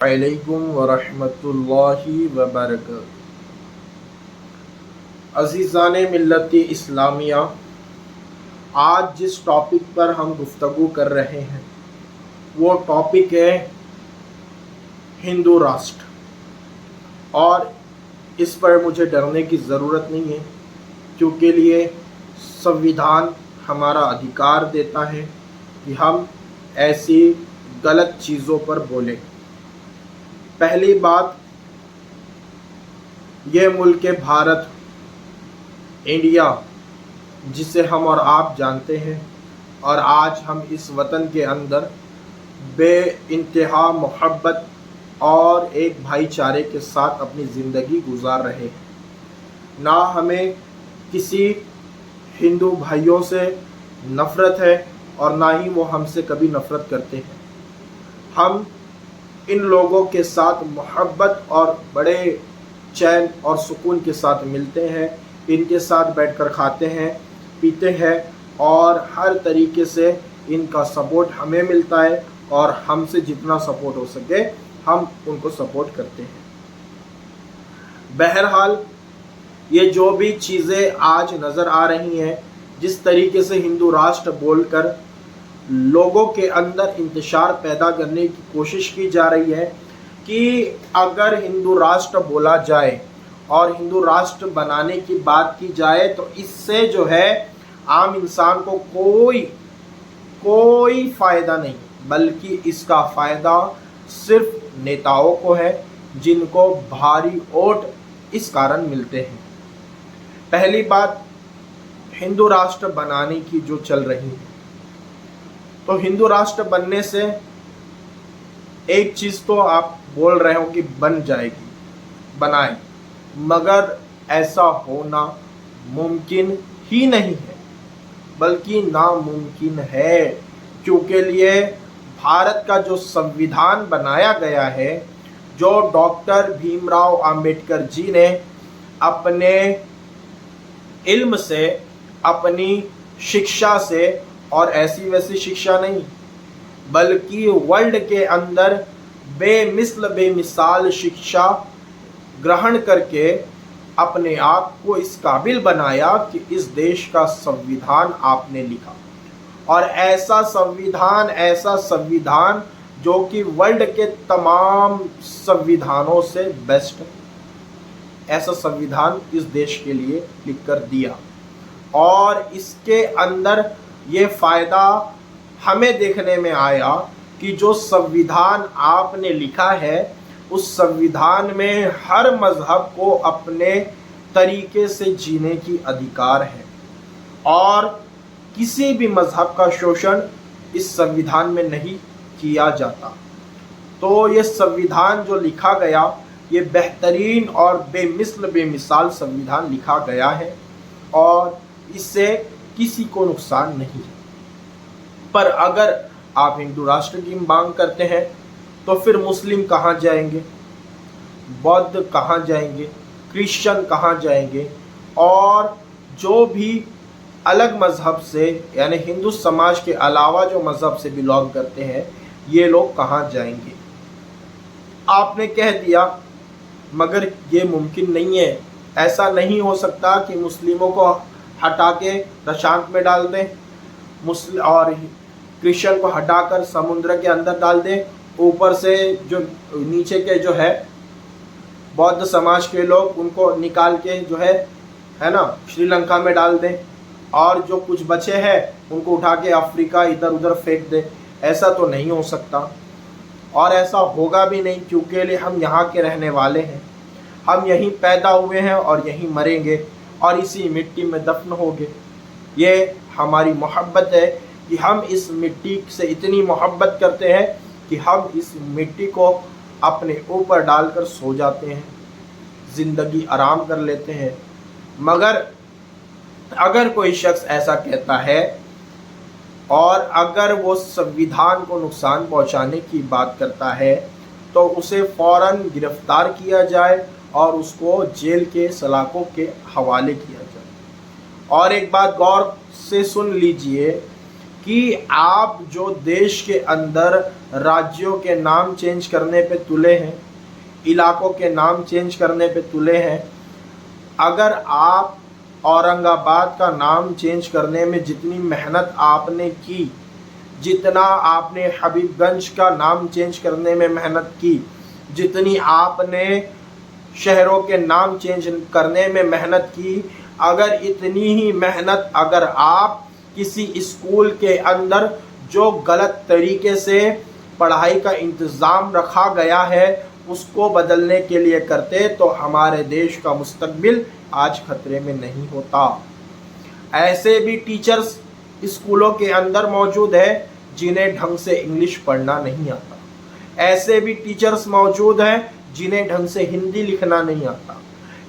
अलैकुम वरहमतुल्लाहि वबरकातुहू। अज़ीज़ान मिल्लत इस्लामिया, आज जिस टॉपिक पर हम गुफ्तगू कर रहे हैं वो टॉपिक है हिंदू राष्ट्र। और इस पर मुझे डरने की ज़रूरत नहीं है, क्योंकि लिए संविधान हमारा अधिकार देता है कि हम ऐसी गलत चीज़ों पर बोलें। पहली बात, ये मुल्क भारत, इंडिया, जिसे हम और आप जानते हैं, और आज हम इस वतन के अंदर बेइंतहा मोहब्बत और एक भाईचारे के साथ अपनी ज़िंदगी गुजार रहे हैं। ना हमें किसी हिंदू भाइयों से नफ़रत है और ना ही वो हमसे कभी नफ़रत करते हैं। हम इन लोगों के साथ मोहब्बत और बड़े चैन और सुकून के साथ मिलते हैं, इनके साथ बैठकर खाते हैं, पीते हैं, और हर तरीके से इनका सपोर्ट हमें मिलता है और हमसे जितना सपोर्ट हो सके हम उनको सपोर्ट करते हैं। बहरहाल, ये जो भी चीज़ें आज नज़र आ रही हैं, जिस तरीके से हिंदू राष्ट्र बोलकर लोगों के अंदर इंतशार पैदा करने की कोशिश की जा रही है कि अगर हिंदू राष्ट्र बोला जाए और हिंदू राष्ट्र बनाने की बात की जाए तो इससे जो है आम इंसान को कोई फ़ायदा नहीं, बल्कि इसका फ़ायदा सिर्फ नेताओं को है, जिनको भारी वोट इस कारण मिलते हैं। पहली बात, हिंदू राष्ट्र बनाने की जो चल रही है, तो हिंदू राष्ट्र बनने से एक चीज़ तो आप बोल रहे हो कि बन जाएगी, बनाए, मगर ऐसा होना मुमकिन ही नहीं है, बल्कि नामुमकिन है। क्योंकि लिए भारत का जो संविधान बनाया गया है, जो डॉक्टर भीमराव अंबेडकर जी ने अपने इल्म से, अपनी शिक्षा से, और ऐसी वैसी शिक्षा नहीं, बल्कि वर्ल्ड के अंदर बेमिसल बेमिसाल शिक्षा ग्रहण करके अपने आप को इस काबिल बनाया कि इस देश का संविधान आपने लिखा। और ऐसा संविधान जो कि वर्ल्ड के तमाम संविधानों से बेस्ट, ऐसा संविधान इस देश के लिए लिख कर दिया। और इसके अंदर ये फ़ायदा हमें देखने में आया कि जो संविधान आपने लिखा है, उस संविधान में हर मज़हब को अपने तरीके से जीने की अधिकार है, और किसी भी मज़हब का शोषण इस संविधान में नहीं किया जाता। तो ये संविधान जो लिखा गया, ये बेहतरीन और बेमिसल बेमिसाल संविधान लिखा गया है, और इससे किसी को नुकसान नहीं है। पर अगर आप हिंदू राष्ट्र की मांग करते हैं तो फिर मुस्लिम कहाँ जाएंगे, बौद्ध कहाँ जाएंगे, क्रिश्चियन कहाँ जाएंगे, और जो भी अलग मज़हब से, यानी हिंदू समाज के अलावा जो मज़हब से बिलोंग करते हैं, ये लोग कहाँ जाएंगे। आपने कह दिया, मगर ये मुमकिन नहीं है। ऐसा नहीं हो सकता कि मुस्लिमों को हटा के प्रशांत में डाल दें, मुस्लिम और क्रिश्चियन को हटाकर समुद्र के अंदर डाल दें, ऊपर से जो नीचे के जो है बौद्ध समाज के लोग, उनको निकाल के जो है ना श्रीलंका में डाल दें, और जो कुछ बचे हैं उनको उठा के अफ्रीका इधर उधर फेंक दें। ऐसा तो नहीं हो सकता, और ऐसा होगा भी नहीं, क्योंकि हम यहाँ के रहने वाले हैं, हम यहीं पैदा हुए हैं और यहीं मरेंगे और इसी मिट्टी में दफन होंगे। ये हमारी मोहब्बत है कि हम इस मिट्टी से इतनी मोहब्बत करते हैं कि हम इस मिट्टी को अपने ऊपर डालकर सो जाते हैं, ज़िंदगी आराम कर लेते हैं। मगर अगर कोई शख्स ऐसा कहता है और अगर वो संविधान को नुकसान पहुंचाने की बात करता है, तो उसे फ़ौरन गिरफ्तार किया जाए और उसको जेल के सलाखों के हवाले किया जाए। और एक बात गौर से सुन लीजिए कि आप जो देश के अंदर राज्यों के नाम चेंज करने पे तुले हैं, इलाकों के नाम चेंज करने पे तुले हैं। अगर आप औरंगाबाद का नाम चेंज करने में जितनी मेहनत आपने की, जितना आपने हबीबगंज का नाम चेंज करने में मेहनत की, जितनी आपने शहरों के नाम चेंज करने में मेहनत की, अगर इतनी ही मेहनत अगर आप किसी स्कूल के अंदर जो गलत तरीके से पढ़ाई का इंतज़ाम रखा गया है उसको बदलने के लिए करते तो हमारे देश का मुस्तकबिल आज खतरे में नहीं होता। ऐसे भी टीचर्स स्कूलों के अंदर मौजूद है जिन्हें ढंग से इंग्लिश पढ़ना नहीं आता। ऐसे भी टीचर्स मौजूद हैं जिन्हें ढंग से हिंदी लिखना नहीं आता।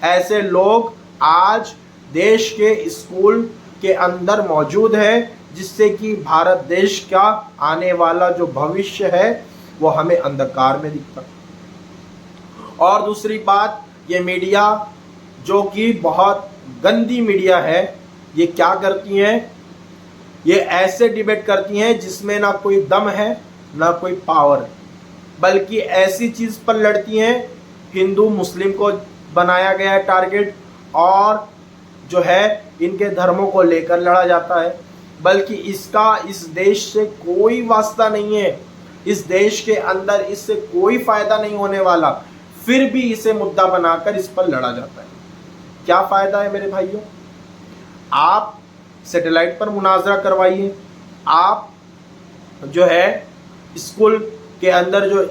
ऐसे लोग आज देश के स्कूल के अंदर मौजूद है जिससे कि भारत देश का आने वाला जो भविष्य है वो हमें अंधकार में दिखता। और दूसरी बात, ये मीडिया जो कि बहुत गंदी मीडिया है, ये क्या करती हैं, ये ऐसे डिबेट करती हैं जिसमें ना कोई दम है ना कोई पावर, बल्कि ऐसी चीज़ पर लड़ती हैं, हिंदू मुस्लिम को बनाया गया है टारगेट, और जो है इनके धर्मों को लेकर लड़ा जाता है, बल्कि इसका इस देश से कोई वास्ता नहीं है, इस देश के अंदर इससे कोई फ़ायदा नहीं होने वाला, फिर भी इसे मुद्दा बनाकर इस पर लड़ा जाता है। क्या फ़ायदा है मेरे भाइयों? आप सैटेलाइट पर मुनाजरा करवाइए, आप जो है स्कूल के अंदर जो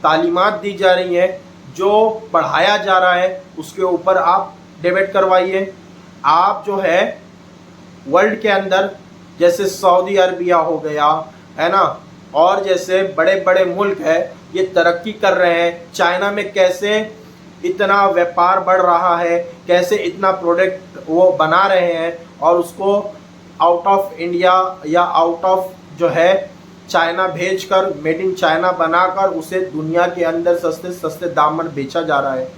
तालीमात दी जा रही हैं, जो पढ़ाया जा रहा है उसके ऊपर आप डिबेट करवाइए। आप जो है वर्ल्ड के अंदर जैसे सऊदी अरबिया हो गया है ना, और जैसे बड़े बड़े मुल्क है ये तरक्की कर रहे हैं, चाइना में कैसे इतना व्यापार बढ़ रहा है, कैसे इतना प्रोडक्ट वो बना रहे हैं और उसको आउट ऑफ इंडिया या आउट ऑफ जो है चाइना भेजकर मेड इन चाइना बनाकर उसे दुनिया के अंदर सस्ते सस्ते दाम पर बेचा जा रहा है।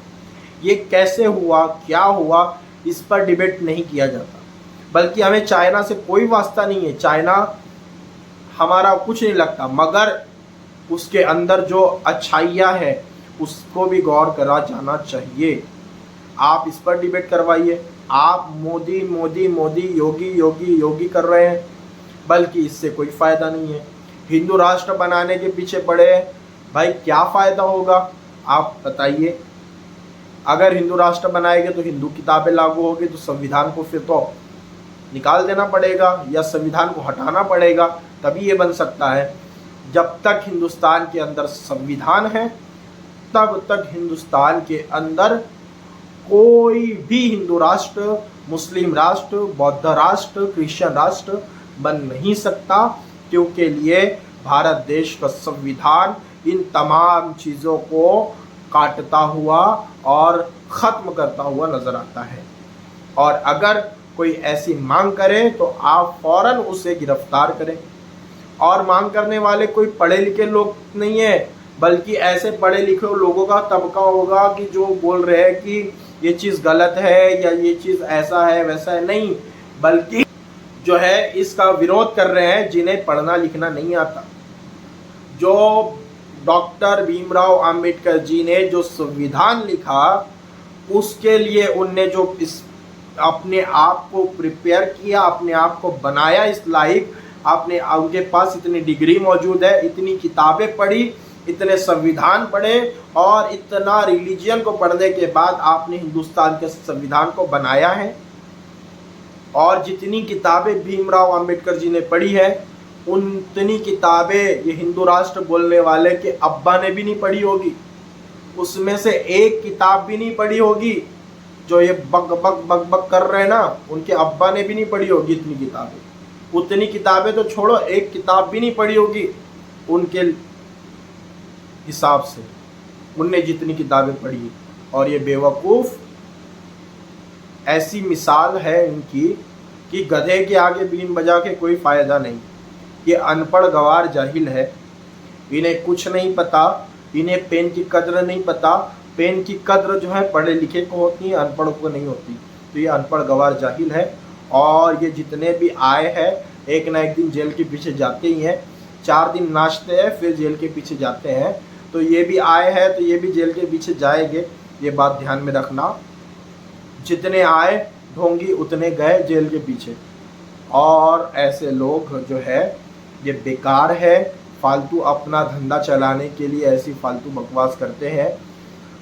ये कैसे हुआ, क्या हुआ, इस पर डिबेट नहीं किया जाता, बल्कि हमें चाइना से कोई वास्ता नहीं है, चाइना हमारा कुछ नहीं लगता, मगर उसके अंदर जो अच्छाइयाँ है उसको भी गौर करा जाना चाहिए। आप इस पर डिबेट करवाइए। आप मोदी मोदी मोदी, योगी योगी योगी कर रहे हैं, बल्कि इससे कोई फ़ायदा नहीं है। हिंदू राष्ट्र बनाने के पीछे पड़े हैं, भाई क्या फ़ायदा होगा आप बताइए? अगर हिंदू राष्ट्र बनाएंगे तो हिंदू किताबें लागू होगी, तो संविधान को फिर तो निकाल देना पड़ेगा या संविधान को हटाना पड़ेगा, तभी ये बन सकता है। जब तक हिंदुस्तान के अंदर संविधान है तब तक हिंदुस्तान के अंदर कोई भी हिंदू राष्ट्र, मुस्लिम राष्ट्र, बौद्ध राष्ट्र, क्रिश्चियन राष्ट्र बन नहीं सकता, क्योंकि लिए भारत देश का संविधान इन तमाम चीज़ों को काटता हुआ और ख़त्म करता हुआ नज़र आता है। और अगर कोई ऐसी मांग करे तो आप फ़ौरन उसे गिरफ्तार करें। और मांग करने वाले कोई पढ़े लिखे लोग नहीं है, बल्कि ऐसे पढ़े लिखे लोगों का तबका होगा कि जो बोल रहे हैं कि ये चीज़ गलत है या ये चीज़ ऐसा है वैसा है, नहीं, बल्कि जो है इसका विरोध कर रहे हैं जिन्हें पढ़ना लिखना नहीं आता। जो डॉक्टर भीमराव अंबेडकर जी ने जो संविधान लिखा उसके लिए उनने जो इस अपने आप को प्रिपेयर किया, अपने आप को बनाया इस लायक, आपने उनके पास इतनी डिग्री मौजूद है, इतनी किताबें पढ़ी, इतने संविधान पढ़े और इतना रिलीजियन को पढ़ने के बाद आपने हिंदुस्तान के संविधान को बनाया है। और जितनी किताबें भीमराव अंबेडकर जी ने पढ़ी है उतनी किताबें ये हिंदू राष्ट्र बोलने वाले के अब्बा ने भी नहीं पढ़ी होगी, उसमें से एक किताब भी नहीं पढ़ी होगी। जो ये बक बक बक बक कर रहे हैं ना, उनके अब्बा ने भी नहीं पढ़ी होगी इतनी किताबें। उतनी किताबें तो छोड़ो, एक किताब भी नहीं पढ़ी होगी उनके हिसाब से, उनने जितनी किताबें पढ़ी। और ये बेवकूफ़ ऐसी मिसाल है इनकी कि गधे के आगे बीन बजा के कोई फ़ायदा नहीं। ये अनपढ़ गवार जाहिल है, इन्हें कुछ नहीं पता, इन्हें पेन की कद्र नहीं पता। पेन की कद्र जो है पढ़े लिखे को होती है, अनपढ़ को नहीं होती। तो ये अनपढ़ गवार जाहिल है और ये जितने भी आए हैं एक ना एक दिन जेल के पीछे जाते ही हैं, 4 दिन नाचते हैं फिर जेल के पीछे जाते हैं। तो ये भी आए हैं तो ये भी जेल के पीछे जाएंगे, ये बात ध्यान में रखना। जितने आए ढोंगी उतने गए जेल के पीछे। और ऐसे लोग जो है ये बेकार है, फालतू अपना धंधा चलाने के लिए ऐसी फालतू बकवास करते हैं।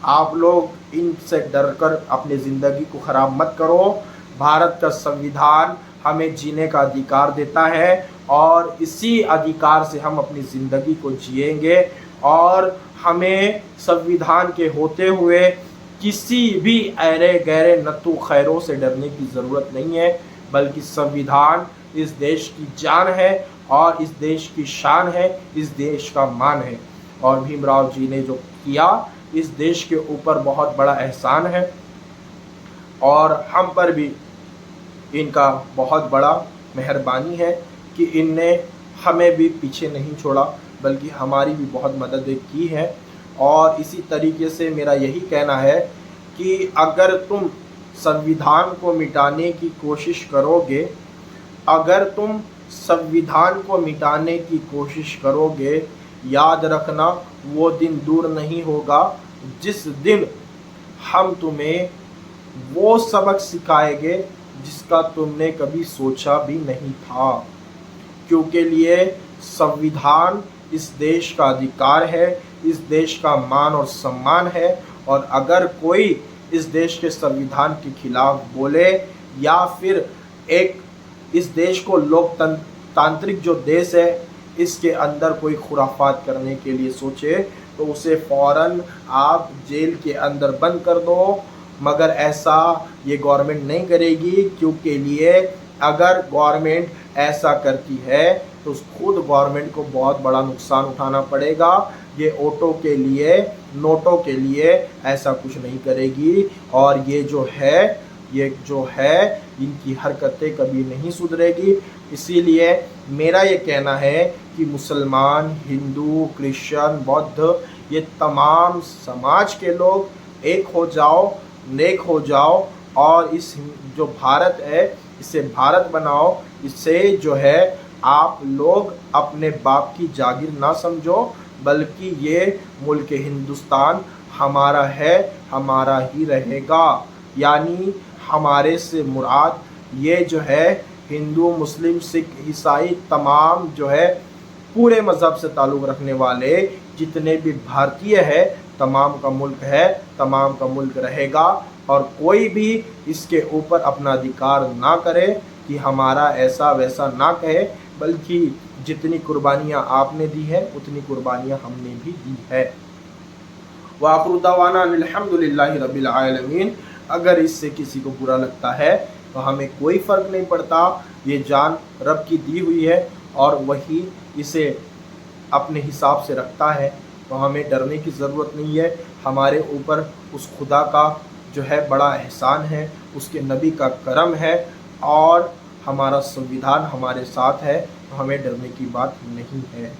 आप लोग इनसे डरकर अपनी ज़िंदगी को ख़राब मत करो। भारत का संविधान हमें जीने का अधिकार देता है और इसी अधिकार से हम अपनी ज़िंदगी को जिएंगे। और हमें संविधान के होते हुए किसी भी ऐरे गैरे नत्थु खैरों से डरने की ज़रूरत नहीं है, बल्कि संविधान इस देश की जान है और इस देश की शान है, इस देश का मान है। और भीमराव जी ने जो किया इस देश के ऊपर बहुत बड़ा एहसान है और हम पर भी इनका बहुत बड़ा मेहरबानी है कि इनने हमें भी पीछे नहीं छोड़ा, बल्कि हमारी भी बहुत मदद की है। और इसी तरीके से मेरा यही कहना है कि अगर तुम संविधान को मिटाने की कोशिश करोगे, अगर तुम संविधान को मिटाने की कोशिश करोगे, याद रखना वो दिन दूर नहीं होगा जिस दिन हम तुम्हें वो सबक सिखाएंगे जिसका तुमने कभी सोचा भी नहीं था। क्योंकि लिए संविधान इस देश का अधिकार है, इस देश का मान और सम्मान है। और अगर कोई इस देश के संविधान के खिलाफ बोले या फिर एक इस देश को लोकतांत्रिक जो देश है इसके अंदर कोई खुराफात करने के लिए सोचे तो उसे फ़ौरन आप जेल के अंदर बंद कर दो। मगर ऐसा ये गवर्नमेंट नहीं करेगी, क्योंकि लिए अगर गवर्नमेंट ऐसा करती है तो खुद गवर्नमेंट को बहुत बड़ा नुकसान उठाना पड़ेगा। ये वोटों के लिए, नोटों के लिए ऐसा कुछ नहीं करेगी। और ये जो है इनकी हरकतें कभी नहीं सुधरेगी। इसीलिए मेरा ये कहना है कि मुसलमान, हिंदू, क्रिश्चियन, बौद्ध, ये तमाम समाज के लोग एक हो जाओ, नेक हो जाओ और इस जो भारत है इसे भारत बनाओ। इससे जो है आप लोग अपने बाप की जागीर ना समझो, बल्कि ये मुल्क हिंदुस्तान हमारा है, हमारा ही रहेगा। यानी हमारे से मुराद ये जो है हिंदू, मुस्लिम, सिख, ईसाई तमाम जो है पूरे मज़हब से ताल्लुक़ रखने वाले जितने भी भारतीय है तमाम का मुल्क है, तमाम का मुल्क रहेगा। और कोई भी इसके ऊपर अपना अधिकार ना करे कि हमारा ऐसा वैसा ना कहे, बल्कि जितनी कुर्बानियाँ आपने दी है उतनी कुर्बानियाँ हमने भी दी है। व आखिरु दावाना अल्हम्दुलिल्लाहि रब्बिल आलमीन। अगर इससे किसी को बुरा लगता है तो हमें कोई फ़र्क नहीं पड़ता, ये जान रब की दी हुई है और वही इसे अपने हिसाब से रखता है, तो हमें डरने की ज़रूरत नहीं है। हमारे ऊपर उस खुदा का जो है बड़ा एहसान है, उसके नबी का करम है और हमारा संविधान हमारे साथ है, तो हमें डरने की बात नहीं है।